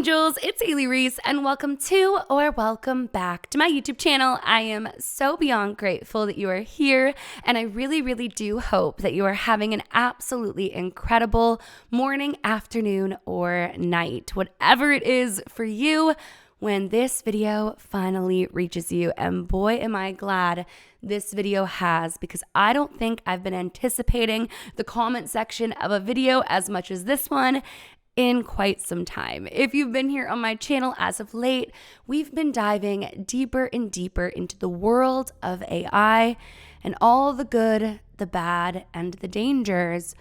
angels, it's Hailey Reese, and welcome to or welcome back to my YouTube channel. I am so beyond grateful that you are here, and I really do hope that you are having an absolutely incredible morning, afternoon, or night, whatever it is for you when this video finally reaches you. And boy, am I glad this video has, because I don't think I've been anticipating the comment section of a video as much as this one in quite some time. If you've been here on my channel as of late, we've been diving deeper and deeper into the world of AI and all the good, the bad, and the dangers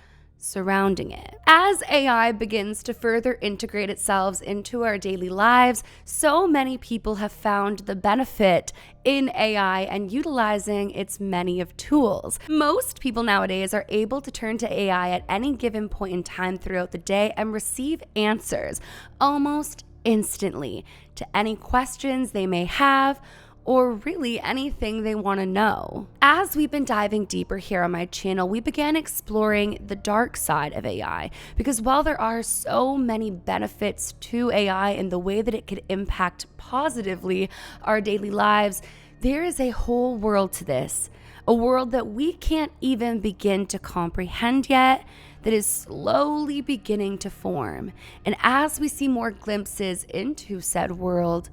surrounding it. As AI begins to further integrate itself into our daily lives, so many people have found the benefit in AI and utilizing its many of tools. Most people nowadays are able to turn to AI at any given point in time throughout the day and receive answers almost instantly to any questions they may have, or really anything they want to know. As we've been diving deeper here on my channel, we began exploring the dark side of AI, because while there are so many benefits to AI and the way that it could impact positively our daily lives, there is a whole world to this, a world that we can't even begin to comprehend yet, that is slowly beginning to form. And as we see more glimpses into said world,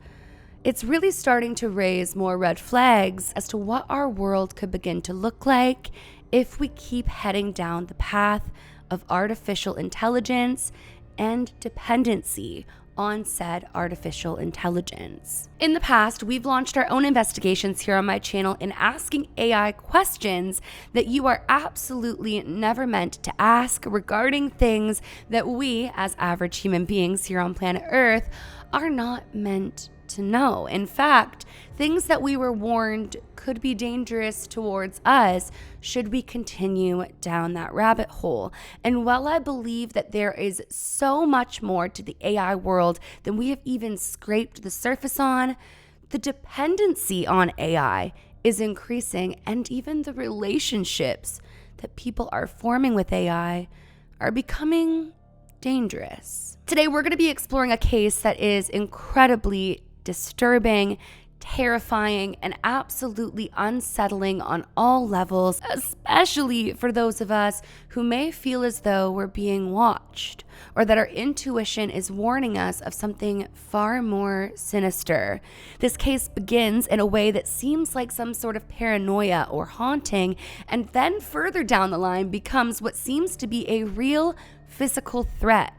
it's really starting to raise more red flags as to what our world could begin to look like if we keep heading down the path of artificial intelligence and dependency on said artificial intelligence. In the past, we've launched our own investigations here on my channel in asking AI questions that you are absolutely never meant to ask regarding things that we, as average human beings here on planet Earth, are not meant to know. In fact, things that we were warned could be dangerous towards us should we continue down that rabbit hole. And while I believe that there is so much more to the AI world than we have even scraped the surface on, the dependency on AI is increasing, and even the relationships that people are forming with AI are becoming dangerous. Today, we're going to be exploring a case that is incredibly disturbing, terrifying, and absolutely unsettling on all levels, especially for those of us who may feel as though we're being watched, or that our intuition is warning us of something far more sinister. This case begins in a way that seems like some sort of paranoia or haunting, and then further down the line becomes what seems to be a real physical threat.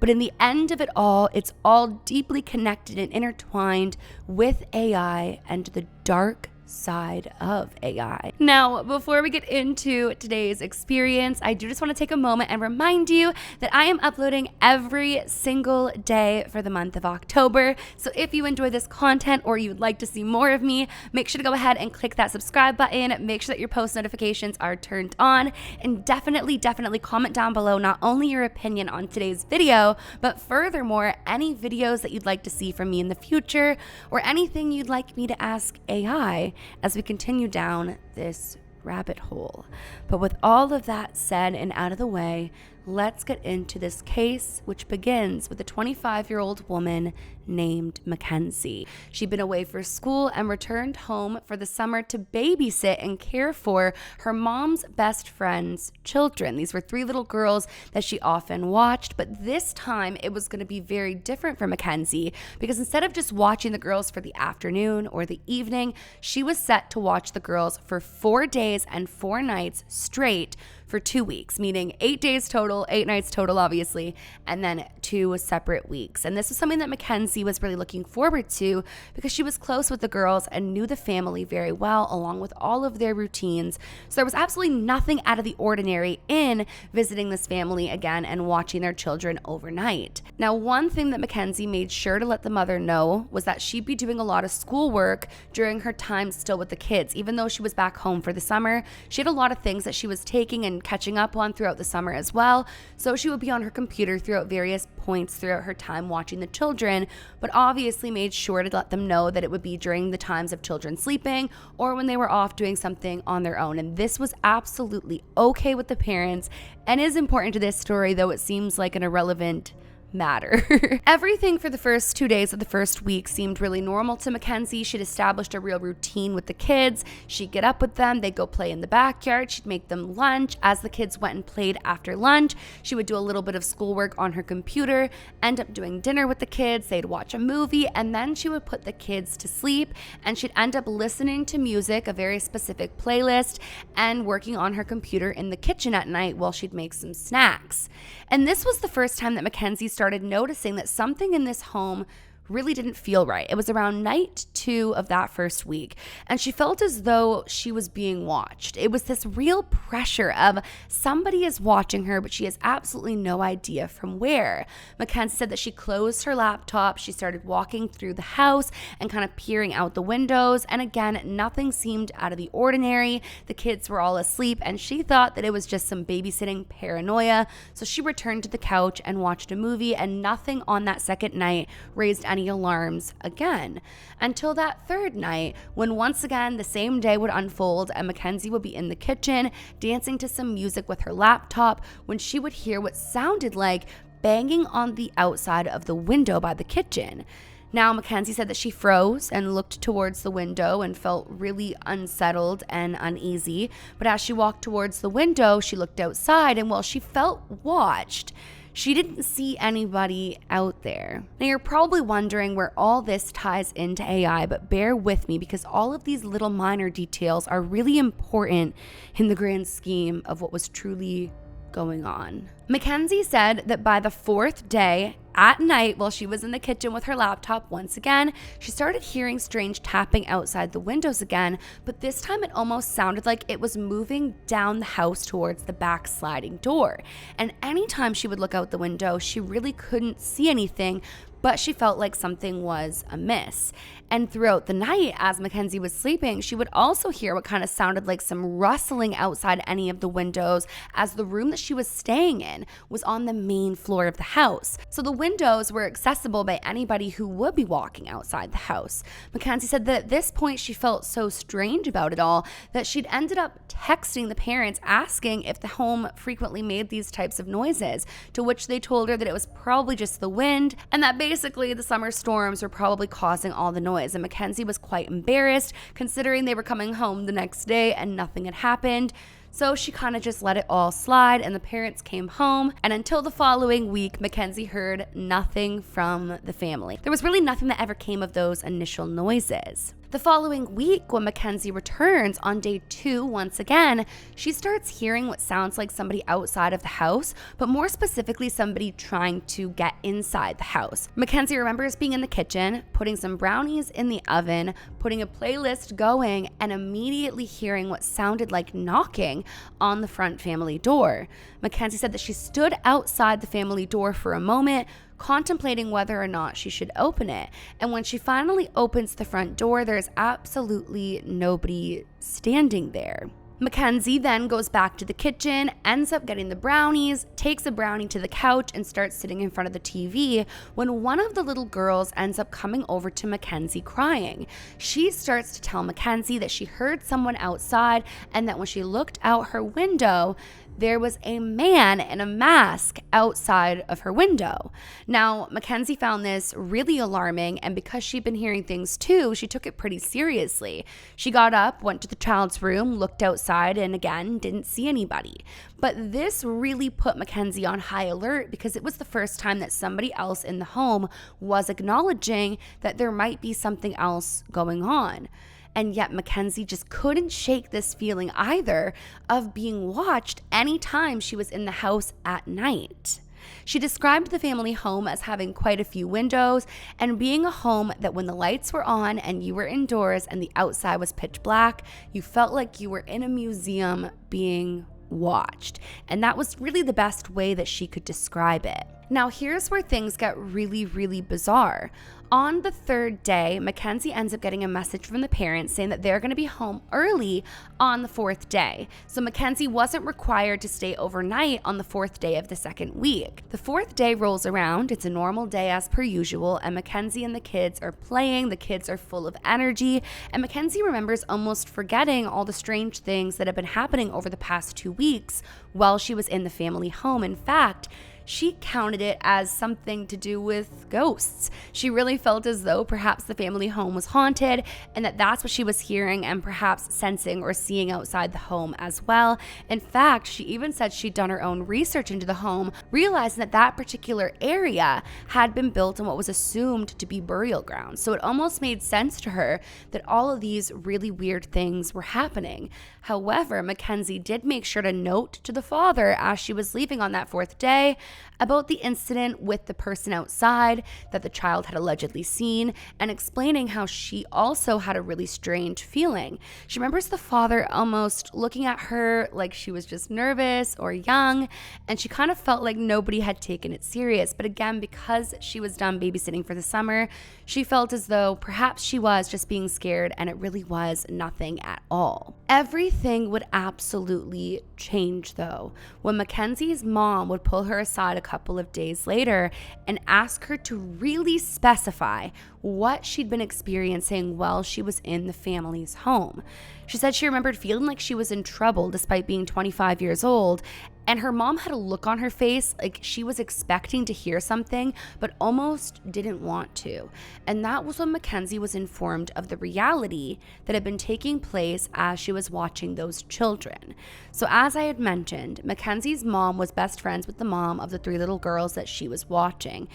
But in the end of it all, it's all deeply connected and intertwined with AI and the dark side of AI. Now, before we get into today's experience, I do just want to take a moment and remind you that I am uploading every single day for the month of October. So if you enjoy this content or you'd like to see more of me, make sure to go ahead and click that subscribe button. Make sure that your post notifications are turned on, and definitely comment down below not only your opinion on today's video, but furthermore, any videos that you'd like to see from me in the future, or anything you'd like me to ask AI as we continue down this rabbit hole. But with all of that said and out of the way, let's get into this case, which begins with a 25-year-old woman named Mackenzie. She'd been away for school and returned home for the summer to babysit and care for her mom's best friend's children. These were 3 little girls that she often watched, but this time it was going to be very different for Mackenzie, because instead of just watching the girls for the afternoon or the evening, she was set to watch the girls for 4 days and 4 nights straight for 2 weeks, meaning 8 days total, 8 nights total, obviously, and then 2 separate weeks. And this was something that Mackenzie was really looking forward to, because she was close with the girls and knew the family very well, along with all of their routines. So there was absolutely nothing out of the ordinary in visiting this family again and watching their children overnight. Now, one thing that Mackenzie made sure to let the mother know was that she'd be doing a lot of schoolwork during her time still with the kids. Even though she was back home for the summer, she had a lot of things that she was taking and catching up on throughout the summer as well. So she would be on her computer throughout various points throughout her time watching the children, but obviously made sure to let them know that it would be during the times of children sleeping or when they were off doing something on their own. And this was absolutely okay with the parents and is important to this story, though it seems like an irrelevant matter. Everything for the first 2 days of the first week seemed really normal to Mackenzie. She'd established a real routine with the kids. She'd get up with them, they'd go play in the backyard, she'd make them lunch. As the kids went and played after lunch, she would do a little bit of schoolwork on her computer, end up doing dinner with the kids, they'd watch a movie, and then she would put the kids to sleep, and she'd end up listening to music, a very specific playlist, and working on her computer in the kitchen at night while she'd make some snacks. And this was the first time that Mackenzie started noticing that something in this home really didn't feel right. It was around night 2 of that first week, and she felt as though she was being watched. It was this real pressure of somebody is watching her, but she has absolutely no idea from where. Mackenzie said that she closed her laptop, she started walking through the house and kind of peering out the windows, and again, nothing seemed out of the ordinary. The kids were all asleep, and she thought that it was just some babysitting paranoia, so she returned to the couch and watched a movie, and nothing on that second night raised any alarms again, until that third night, when once again the same day would unfold and Mackenzie would be in the kitchen dancing to some music with her laptop, when she would hear what sounded like banging on the outside of the window by the kitchen. Now, Mackenzie said that she froze and looked towards the window and felt really unsettled and uneasy, but as she walked towards the window, she looked outside, and while she felt watched, she didn't see anybody out there. Now, you're probably wondering where all this ties into AI, but bear with me because all of these little minor details are really important in the grand scheme of what was truly going on. Mackenzie said that by the 4th day, at night, while she was in the kitchen with her laptop once again, she started hearing strange tapping outside the windows again, but this time it almost sounded like it was moving down the house towards the back sliding door. And anytime she would look out the window, she really couldn't see anything, but she felt like something was amiss. And throughout the night, as Mackenzie was sleeping, she would also hear what kind of sounded like some rustling outside any of the windows, as the room that she was staying in was on the main floor of the house. So the windows were accessible by anybody who would be walking outside the house. Mackenzie said that at this point she felt so strange about it all that she'd ended up texting the parents asking if the home frequently made these types of noises, to which they told her that it was probably just the wind and that basically the summer storms were probably causing all the noise. And Mackenzie was quite embarrassed considering they were coming home the next day and nothing had happened. So she kind of just let it all slide, and the parents came home, and until the following week, Mackenzie heard nothing from the family. There was really nothing that ever came of those initial noises. The following week, when Mackenzie returns on day 2 once again, she starts hearing what sounds like somebody outside of the house, but more specifically somebody trying to get inside the house. Mackenzie remembers being in the kitchen, putting some brownies in the oven, putting a playlist going, and immediately hearing what sounded like knocking on the front family door. Mackenzie said that she stood outside the family door for a moment, contemplating whether or not she should open it. And when she finally opens the front door, there's absolutely nobody standing there. Mackenzie then goes back to the kitchen, ends up getting the brownies, takes a brownie to the couch, and starts sitting in front of the TV when one of the little girls ends up coming over to Mackenzie crying. She starts to tell Mackenzie that she heard someone outside and that when she looked out her window, there was a man in a mask outside of her window. Now, Mackenzie found this really alarming, and because she'd been hearing things too, she took it pretty seriously. She got up, went to the child's room, looked outside, and again, didn't see anybody. But this really put Mackenzie on high alert because it was the first time that somebody else in the home was acknowledging that there might be something else going on. And yet Mackenzie just couldn't shake this feeling either of being watched anytime she was in the house at night. She described the family home as having quite a few windows and being a home that when the lights were on and you were indoors and the outside was pitch black, you felt like you were in a museum being watched. And that was really the best way that she could describe it. Now, here's where things get really, really bizarre. On the 3rd day, Mackenzie ends up getting a message from the parents saying that they're going to be home early on the 4th day. So Mackenzie wasn't required to stay overnight on the 4th day of the 2nd week. The 4th day rolls around. It's a normal day as per usual, and Mackenzie and the kids are playing. The kids are full of energy, and Mackenzie remembers almost forgetting all the strange things that have been happening over the past 2 weeks while she was in the family home. In fact, she counted it as something to do with ghosts. She really felt as though perhaps the family home was haunted and that that's what she was hearing and perhaps sensing or seeing outside the home as well. In fact, she even said she'd done her own research into the home, realizing that that particular area had been built on what was assumed to be burial grounds. So it almost made sense to her that all of these really weird things were happening. However, Mackenzie did make sure to note to the father as she was leaving on that fourth day about the incident with the person outside that the child had allegedly seen, and explaining how she also had a really strange feeling. She remembers the father almost looking at her like she was just nervous or young, and she kind of felt like nobody had taken it serious. But again, because she was done babysitting for the summer, she felt as though perhaps she was just being scared, and it really was nothing at all. Everything would absolutely change though when Mackenzie's mom would pull her aside a couple of days later and ask her to really specify what she'd been experiencing while she was in the family's home. She said she remembered feeling like she was in trouble despite being 25 years old, and her mom had a look on her face like she was expecting to hear something but almost didn't want to. And that was when Mackenzie was informed of the reality that had been taking place as she was watching those children. So as I had mentioned, Mackenzie's mom was best friends with the mom of the 3 little girls that she was watching.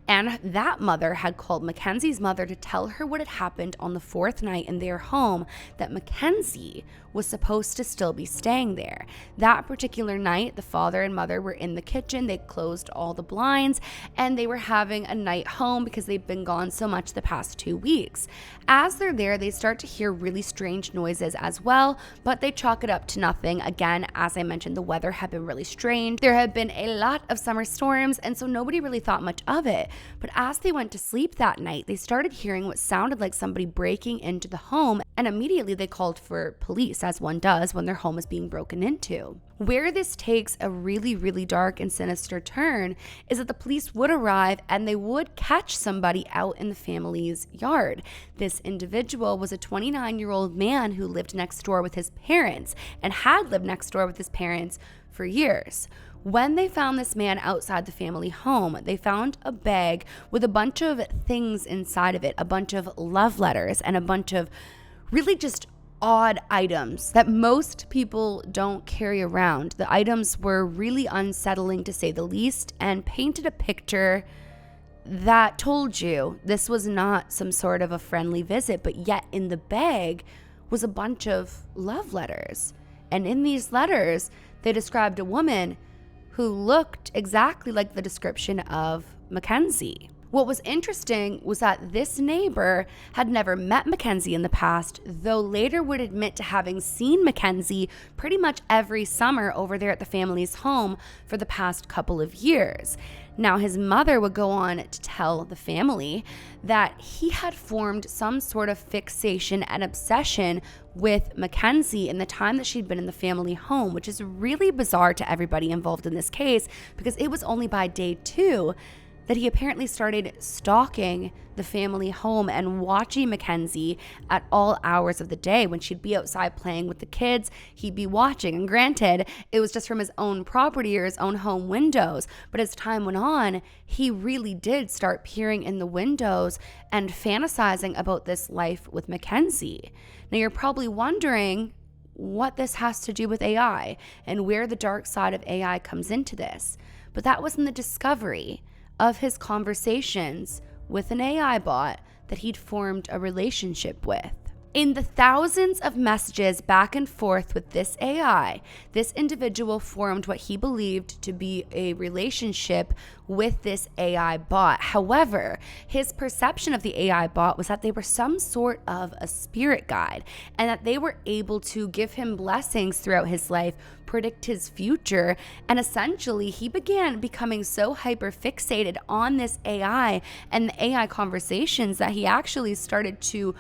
And that mother had called Mackenzie's mother to tell her what had happened on the 4th night in their home, that Mackenzie was supposed to still be staying there. That particular night, the father and mother were in the kitchen. They closed all the blinds and they were having a night home because they've been gone so much the past 2 weeks. As they're there, they start to hear really strange noises as well, but they chalk it up to nothing. Again, as I mentioned, the weather had been really strange. There had been a lot of summer storms, and so nobody really thought much of it. But as they went to sleep that night, they started hearing what sounded like somebody breaking into the home, and immediately they called for police, as one does when their home is being broken into. Where this takes a really, really dark and sinister turn is that the police would arrive and they would catch somebody out in the family's yard. This individual was a 29-year-old man who lived next door with his parents and had lived next door with his parents for years. When they found this man outside the family home, they found a bag with a bunch of things inside of it, a bunch of love letters and a bunch of really just odd items that most people don't carry around. The items were really unsettling to say the least and painted a picture that told you this was not some sort of a friendly visit, but yet in the bag was a bunch of love letters. And in these letters, they described a woman who looked exactly like the description of Mackenzie. What was interesting was that this neighbor had never met Mackenzie in the past, though later would admit to having seen Mackenzie pretty much every summer over there at the family's home for the past couple of years. Now, his mother would go on to tell the family that he had formed some sort of fixation and obsession with Mackenzie in the time that she'd been in the family home, which is really bizarre to everybody involved in this case because it was only by day 2 that he apparently started stalking the family home and watching Mackenzie at all hours of the day. When she'd be outside playing with the kids, he'd be watching. And granted, it was just from his own property or his own home windows. But as time went on, he really did start peering in the windows and fantasizing about this life with Mackenzie. Now, you're probably wondering what this has to do with AI and where the dark side of AI comes into this. But that was in the discovery of his conversations with an AI bot that he'd formed a relationship with. In the thousands of messages back and forth with this AI, this individual formed what he believed to be a relationship with this AI bot. However, his perception of the AI bot was that they were some sort of a spirit guide and that they were able to give him blessings throughout his life, predict his future, and essentially he began becoming so hyper fixated on this AI and the AI conversations that he actually started to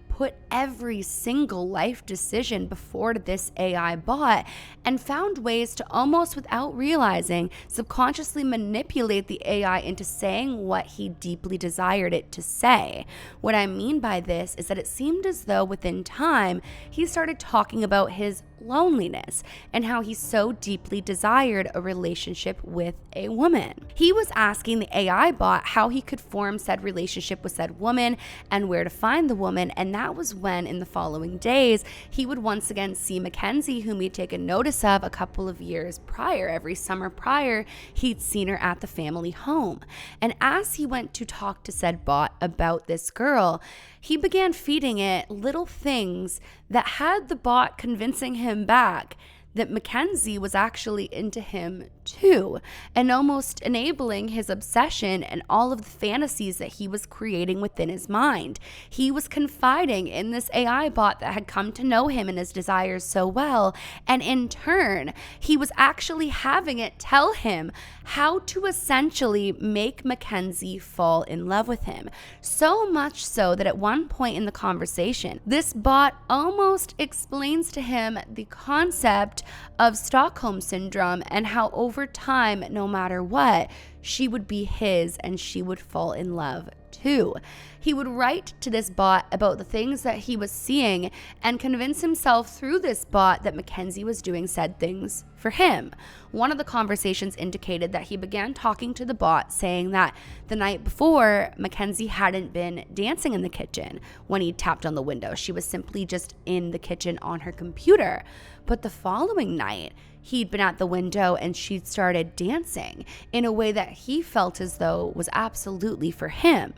put every single life decision before this AI bot and found ways to, almost without realizing, subconsciously manipulate the AI into saying what he deeply desired it to say. What I mean by this is that it seemed as though within time he started talking about his loneliness and how he so deeply desired a relationship with a woman. He was asking the AI bot how he could form said relationship with said woman and where to find the woman, and that was when in the following days he would once again see Mackenzie, whom he'd taken notice of a couple of years prior. Every summer prior, he'd seen her at the family home. And as he went to talk to said bot about this girl, he began feeding it little things that had the bot convincing him back that Mackenzie was actually into him too, and almost enabling his obsession and all of the fantasies that he was creating within his mind. He was confiding in this AI bot that had come to know him and his desires so well, and in turn, he was actually having it tell him how to essentially make Mackenzie fall in love with him. So much so that at one point in the conversation, this bot almost explains to him the concept of Stockholm Syndrome and how over time, no matter what, she would be his and she would fall in love too. He would write to this bot about the things that he was seeing and convince himself through this bot that Mackenzie was doing said things for him. One of the conversations indicated that he began talking to the bot, saying that the night before, Mackenzie hadn't been dancing in the kitchen when he tapped on the window. She was simply just in the kitchen on her computer. But the following night, he'd been at the window and she'd started dancing in a way that he felt as though was absolutely for him.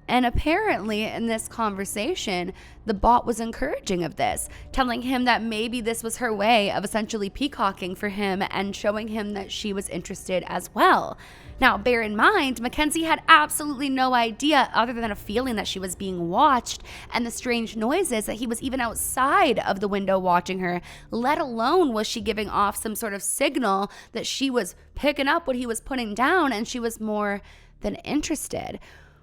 And apparently in this conversation, the bot was encouraging of this, telling him that maybe this was her way of essentially peacocking for him and showing him that she was interested as well. Now, bear in mind, Mackenzie had absolutely no idea other than a feeling that she was being watched and the strange noises that he was even outside of the window watching her, let alone was she giving off some sort of signal that she was picking up what he was putting down and she was more than interested.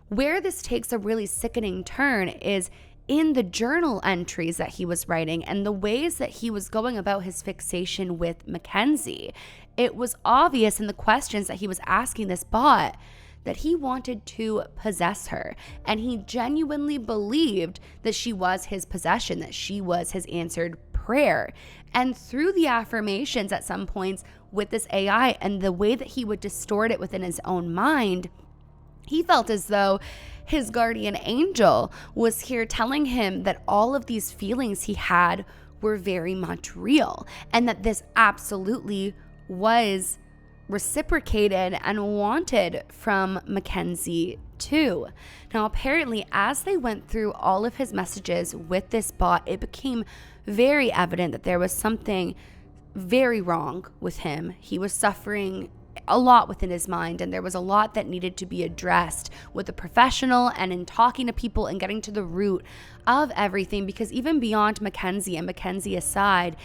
Where this takes a really sickening turn is in the journal entries that he was writing and the ways that he was going about his fixation with Mackenzie. It was obvious in the questions that he was asking this bot that he wanted to possess her, and he genuinely believed that she was his possession, that she was his answered prayer. And through the affirmations at some points with this AI and the way that he would distort it within his own mind, he felt as though his guardian angel was here telling him that all of these feelings he had were very much real and that this absolutely was reciprocated and wanted from Mackenzie too. Now, apparently, as they went through all of his messages with this bot, it became very evident that there was something very wrong with him. He was suffering a lot within his mind, and there was a lot that needed to be addressed with a professional and in talking to people and getting to the root of everything, because even beyond Mackenzie and Mackenzie aside,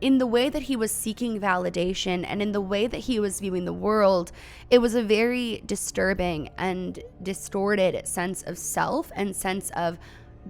in the way that he was seeking validation and in the way that he was viewing the world, it was a very disturbing and distorted sense of self and sense of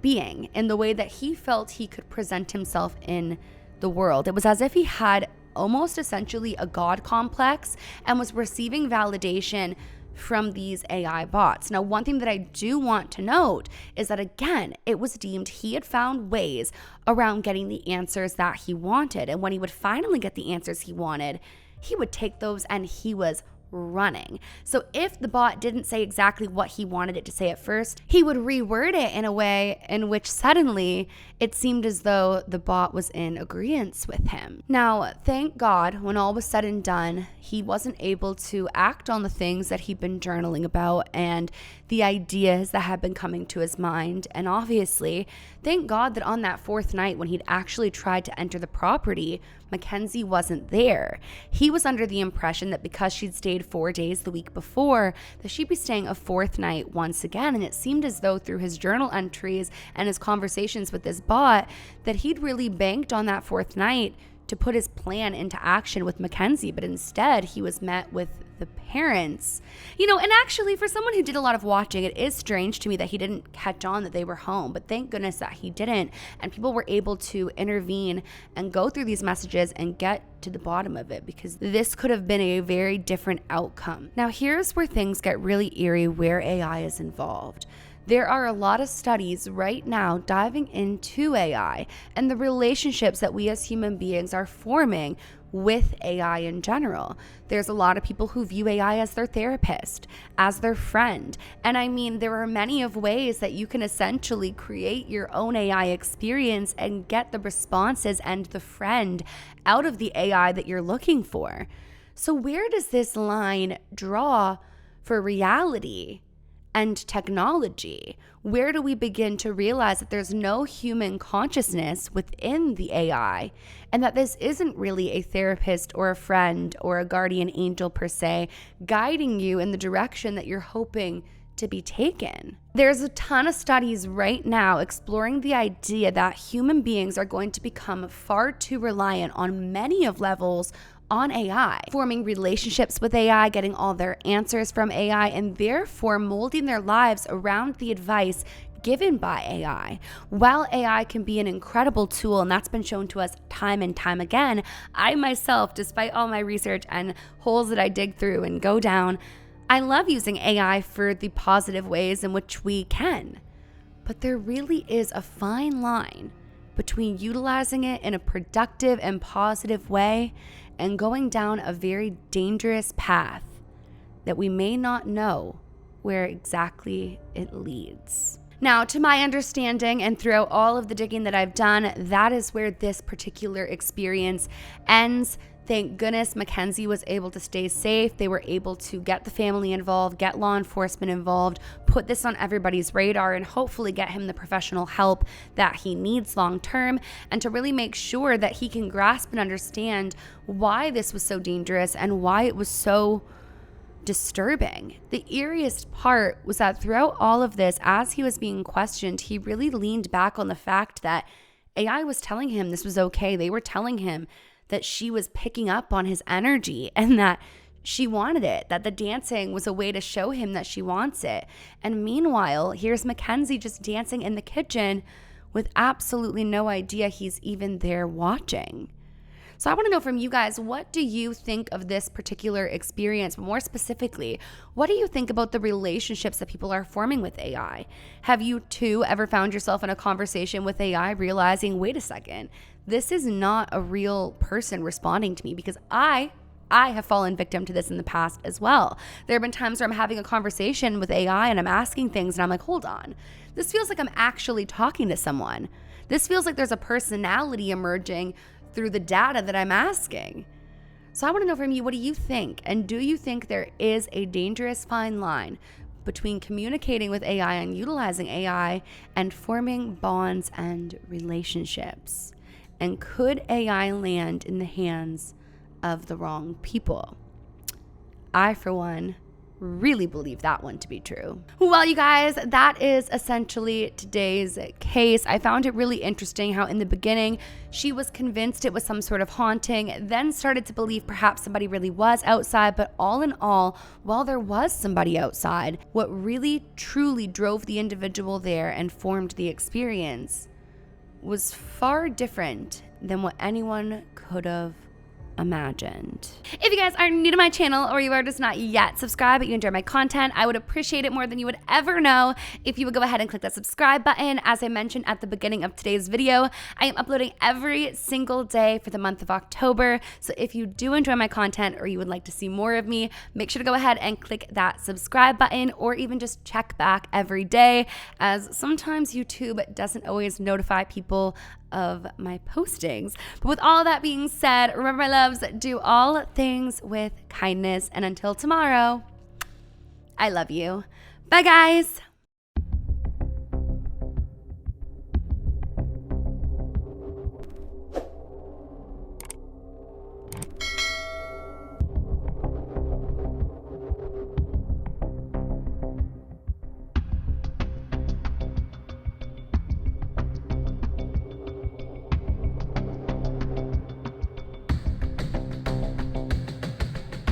being in the way that he felt he could present himself in the world. It was as if he had almost essentially a God complex and was receiving validation from these AI bots. Now, one thing that I do want to note is that, again, it was deemed he had found ways around getting the answers that he wanted. And when he would finally get the answers he wanted, he would take those and he was running. So if the bot didn't say exactly what he wanted it to say at first, he would reword it in a way in which suddenly it seemed as though the bot was in agreement with him. Now, thank God, when all was said and done, he wasn't able to act on the things that he'd been journaling about and the ideas that had been coming to his mind. And obviously, thank God that on that fourth night when he'd actually tried to enter the property, Mackenzie wasn't there. He was under the impression that because she'd stayed 4 days the week before, that she'd be staying a fourth night once again. And it seemed as though through his journal entries and his conversations with this bot that he'd really banked on that fourth night to put his plan into action with Mackenzie, but instead he was met with the parents. And actually for someone who did a lot of watching, it is strange to me that he didn't catch on that they were home, but thank goodness that he didn't, and people were able to intervene and go through these messages and get to the bottom of it, because this could have been a very different outcome. Now, here's where things get really eerie where AI is involved. There are a lot of studies right now diving into AI and the relationships that we as human beings are forming with AI in general. There's a lot of people who view AI as their therapist, as their friend. And I mean, there are many of ways that you can essentially create your own AI experience and get the responses and the friend out of the AI that you're looking for. So where does this line draw for reality and technology? Where do we begin to realize that there's no human consciousness within the AI and that this isn't really a therapist or a friend or a guardian angel per se guiding you in the direction that you're hoping to be taken? There's a ton of studies right now exploring the idea that human beings are going to become far too reliant on many of levels on AI, forming relationships with AI, getting all their answers from AI, and therefore molding their lives around the advice given by AI. While AI can be an incredible tool, and that's been shown to us time and time again, I myself, despite all my research and holes that I dig through and go down, I love using AI for the positive ways in which we can. But there really is a fine line between utilizing it in a productive and positive way and going down a very dangerous path that we may not know where exactly it leads. Now, to my understanding, and throughout all of the digging that I've done, that is where this particular experience ends. Thank goodness Mackenzie was able to stay safe. They were able to get the family involved, get law enforcement involved, put this on everybody's radar, and hopefully get him the professional help that he needs long term, and to really make sure that he can grasp and understand why this was so dangerous and why it was so disturbing. The eeriest part was that throughout all of this, as he was being questioned, he really leaned back on the fact that AI was telling him this was okay. They were telling him that she was picking up on his energy and that she wanted it, that the dancing was a way to show him that she wants it. And meanwhile, here's Mackenzie just dancing in the kitchen with absolutely no idea he's even there watching. So I want to know from you guys, what do you think of this particular experience? But more specifically, what do you think about the relationships that people are forming with AI? Have you too ever found yourself in a conversation with AI realizing, wait a second, this is not a real person responding to me? Because I have fallen victim to this in the past as well. There have been times where I'm having a conversation with AI and I'm asking things and I'm like, hold on, this feels like I'm actually talking to someone. This feels like there's a personality emerging through the data that I'm asking. So I want to know from you, what do you think? And do you think there is a dangerous fine line between communicating with AI and utilizing AI and forming bonds and relationships? And could AI land in the hands of the wrong people? I, for one, really believe that one to be true. Well, you guys, that is essentially today's case. I found it really interesting how in the beginning she was convinced it was some sort of haunting, then started to believe perhaps somebody really was outside. But all in all, while there was somebody outside, what really truly drove the individual there and formed the experience was far different than what anyone could have imagined. If you guys are new to my channel or you are just not yet subscribed but you enjoy my content, I would appreciate it more than you would ever know if you would go ahead and click that subscribe button. As I mentioned at the beginning of today's video, I am uploading every single day for the month of October. So if you do enjoy my content or you would like to see more of me, make sure to go ahead and click that subscribe button, or even just check back every day, as sometimes YouTube doesn't always notify people of my postings. But with all that being said, remember, my loves, do all things with kindness, and until tomorrow, I love you. Bye, guys.